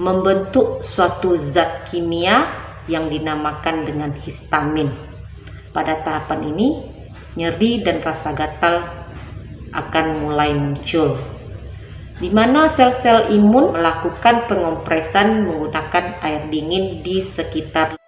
membentuk suatu zat kimia yang dinamakan dengan histamin. Pada tahapan ini, nyeri dan rasa gatal akan mulai muncul, di mana sel-sel imun melakukan pengompresan menggunakan air dingin di sekitar.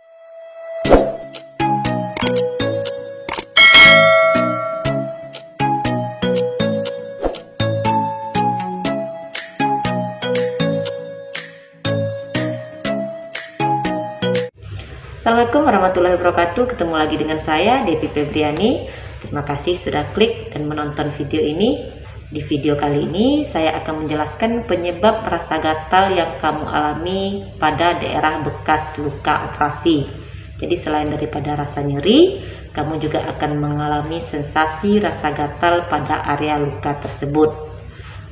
Assalamualaikum warahmatullahi wabarakatuh. Ketemu lagi dengan saya, Devi Febriani. Terima kasih sudah klik dan menonton video ini. Di video kali ini saya akan menjelaskan penyebab rasa gatal yang kamu alami pada daerah bekas luka operasi. Jadi selain daripada rasa nyeri, kamu juga akan mengalami sensasi rasa gatal pada area luka tersebut.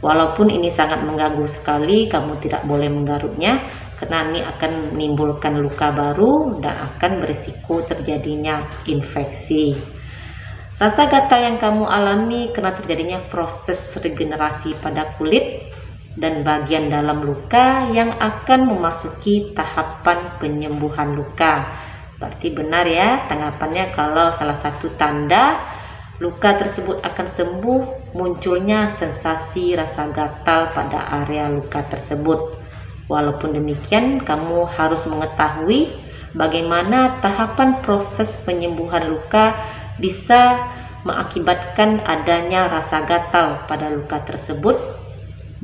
Walaupun ini sangat mengganggu sekali, kamu tidak boleh menggaruknya karena ini akan menimbulkan luka baru dan akan berisiko terjadinya infeksi. Rasa gatal yang kamu alami karena terjadinya proses regenerasi pada kulit dan bagian dalam luka yang akan memasuki tahapan penyembuhan luka. Berarti benar ya tanggapannya kalau salah satu tanda luka tersebut akan sembuh, munculnya sensasi rasa gatal pada area luka tersebut. Walaupun demikian, kamu harus mengetahui bagaimana tahapan proses penyembuhan luka bisa mengakibatkan adanya rasa gatal pada luka tersebut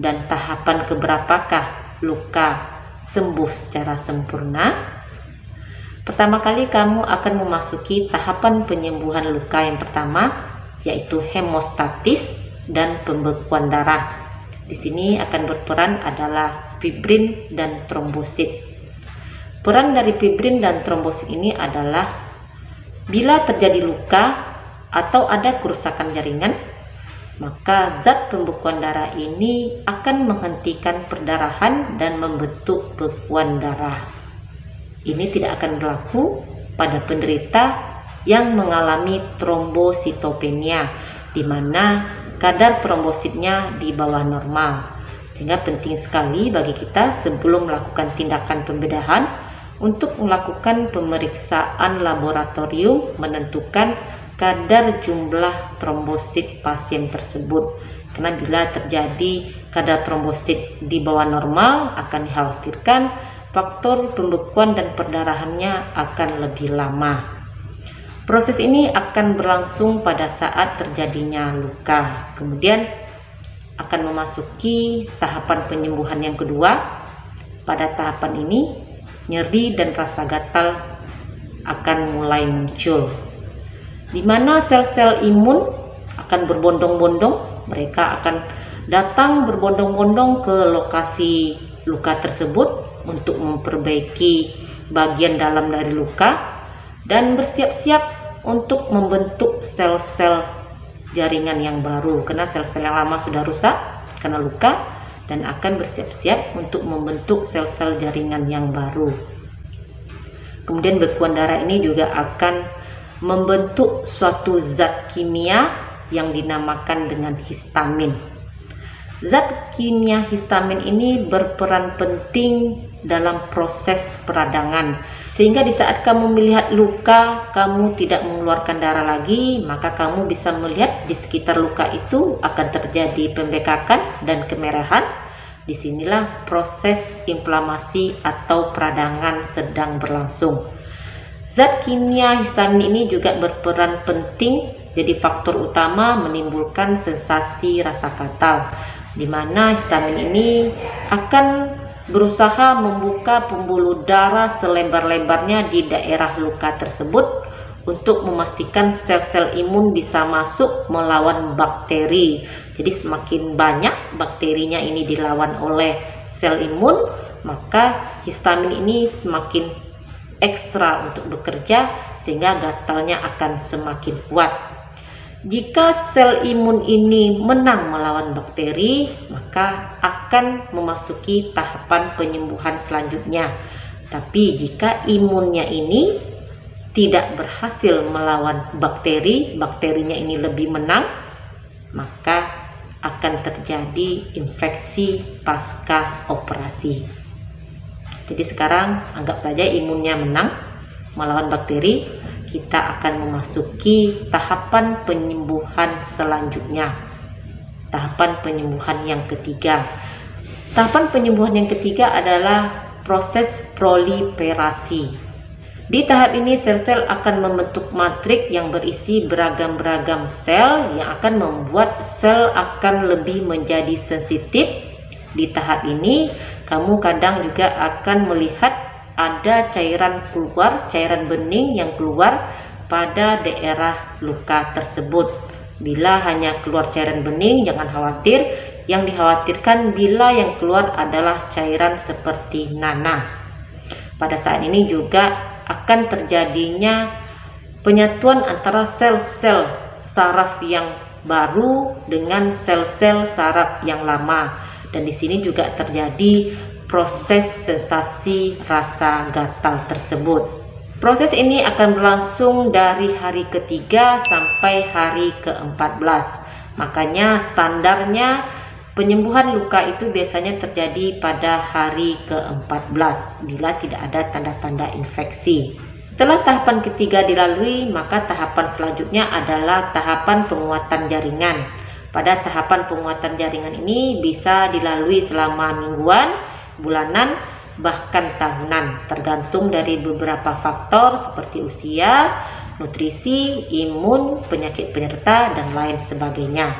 dan tahapan keberapakah luka sembuh secara sempurna. Pertama kali kamu akan memasuki tahapan penyembuhan luka yang pertama, yaitu hemostatis dan pembekuan darah. Di sini akan berperan adalah fibrin dan trombosit. Peran dari fibrin dan trombosit ini adalah bila terjadi luka atau ada kerusakan jaringan, maka zat pembekuan darah ini akan menghentikan perdarahan dan membentuk bekuan darah. Ini tidak akan berlaku pada penderita yang mengalami trombositopenia, di mana kadar trombositnya di bawah normal. Sehingga penting sekali bagi kita sebelum melakukan tindakan pembedahan untuk melakukan pemeriksaan laboratorium menentukan kadar jumlah trombosit pasien tersebut. Karena bila terjadi kadar trombosit di bawah normal, akan dikhawatirkan faktor pembekuan dan perdarahannya akan lebih lama. Proses ini akan berlangsung pada saat terjadinya luka. Kemudian akan memasuki tahapan penyembuhan yang kedua. Pada tahapan ini, nyeri dan rasa gatal akan mulai muncul, di mana sel-sel imun akan berbondong-bondong. Mereka akan datang berbondong-bondong ke lokasi luka tersebut untuk memperbaiki bagian dalam dari luka dan bersiap-siap untuk membentuk sel-sel jaringan yang baru, karena sel-sel yang lama sudah rusak karena luka, dan akan bersiap-siap untuk membentuk sel-sel jaringan yang baru. Kemudian bekuan darah ini juga akan membentuk suatu zat kimia yang dinamakan dengan histamin. Zat kimia histamin ini berperan penting dalam proses peradangan, sehingga di saat kamu melihat luka, kamu tidak mengeluarkan darah lagi, maka kamu bisa melihat di sekitar luka itu akan terjadi pembekakan dan kemerahan. Disinilah proses inflamasi atau peradangan sedang berlangsung. Zat kimia histamin ini juga berperan penting jadi faktor utama menimbulkan sensasi rasa gatal, di mana histamin ini akan berusaha membuka pembuluh darah selebar-lebarnya di daerah luka tersebut untuk memastikan sel-sel imun bisa masuk melawan bakteri. Jadi semakin banyak bakterinya ini dilawan oleh sel imun, maka histamin ini semakin ekstra untuk bekerja sehingga gatalnya akan semakin kuat. Jika sel imun ini menang melawan bakteri, maka akan memasuki tahapan penyembuhan selanjutnya. Tapi jika imunnya ini tidak berhasil melawan bakteri, bakterinya ini lebih menang, maka akan terjadi infeksi pasca operasi. Jadi sekarang anggap saja imunnya menang melawan bakteri, kita akan memasuki tahapan penyembuhan selanjutnya. Tahapan penyembuhan yang ketiga. Tahapan penyembuhan yang ketiga adalah proses proliferasi. Di tahap ini sel-sel akan membentuk matrik yang berisi beragam-beragam sel yang akan membuat sel akan lebih menjadi sensitif. Di tahap ini kamu kadang juga akan melihat ada cairan keluar, cairan bening yang keluar pada daerah luka tersebut. Bila hanya keluar cairan bening, jangan khawatir. Yang dikhawatirkan bila yang keluar adalah cairan seperti nanah. Pada saat ini juga akan terjadinya penyatuan antara sel-sel saraf yang baru dengan sel-sel saraf yang lama, dan di sini juga terjadi proses sensasi rasa gatal tersebut. Proses ini akan berlangsung dari hari ketiga sampai hari ke-14. Makanya standarnya penyembuhan luka itu biasanya terjadi pada hari ke-14 bila tidak ada tanda-tanda infeksi. Setelah tahapan ketiga dilalui, maka tahapan selanjutnya adalah tahapan penguatan jaringan. Pada tahapan penguatan jaringan ini bisa dilalui selama mingguan, bulanan, bahkan tahunan, tergantung dari beberapa faktor seperti usia, nutrisi, imun, penyakit penyerta, dan lain sebagainya.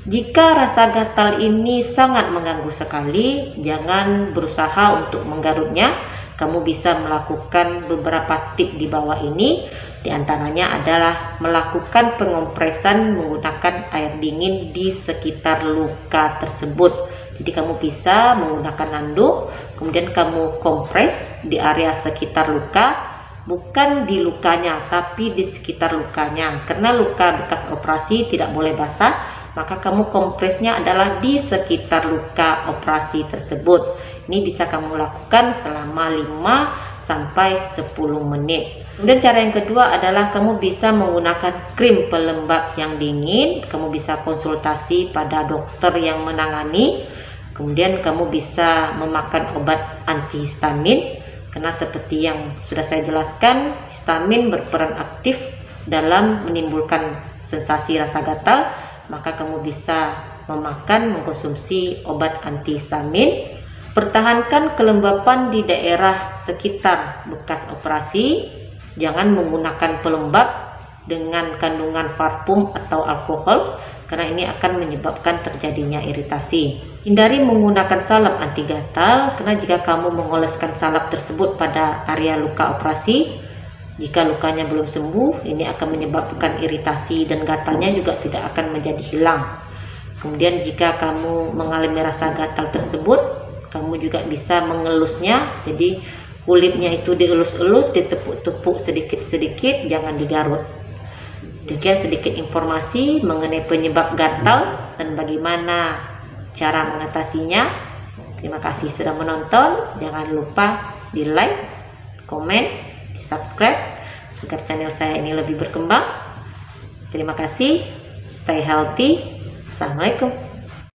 Jika rasa gatal ini sangat mengganggu sekali, jangan berusaha untuk menggarutnya. Kamu bisa melakukan beberapa tips di bawah ini. Di antaranya adalah melakukan pengompresan menggunakan air dingin di sekitar luka tersebut. Jadi kamu bisa menggunakan handuk, kemudian kamu kompres di area sekitar luka, bukan di lukanya tapi di sekitar lukanya. Karena luka bekas operasi tidak boleh basah, maka kamu kompresnya adalah di sekitar luka operasi tersebut. Ini bisa kamu lakukan selama 5 sampai 10 menit. Kemudian cara yang kedua adalah kamu bisa menggunakan krim pelembab yang dingin. Kamu bisa konsultasi pada dokter yang menangani. Kemudian kamu bisa memakan obat antihistamin, karena seperti yang sudah saya jelaskan, histamin berperan aktif dalam menimbulkan sensasi rasa gatal. Maka kamu bisa mengkonsumsi obat antihistamin. Pertahankan kelembapan di daerah sekitar bekas operasi. Jangan menggunakan pelembab dengan kandungan parfum atau alkohol, karena ini akan menyebabkan terjadinya iritasi. Hindari menggunakan salep anti gatal, karena jika kamu mengoleskan salep tersebut pada area luka operasi, jika lukanya belum sembuh, ini akan menyebabkan iritasi dan gatalnya juga tidak akan menjadi hilang. Kemudian jika kamu mengalami rasa gatal tersebut, kamu juga bisa mengelusnya. Jadi kulitnya itu dielus-elus, ditepuk-tepuk sedikit-sedikit, jangan digarut. Demikian sedikit informasi mengenai penyebab gatal dan bagaimana cara mengatasinya. Terima kasih sudah menonton. Jangan lupa di like, komen, subscribe agar channel saya ini lebih berkembang. Terima kasih. Stay healthy. Assalamualaikum.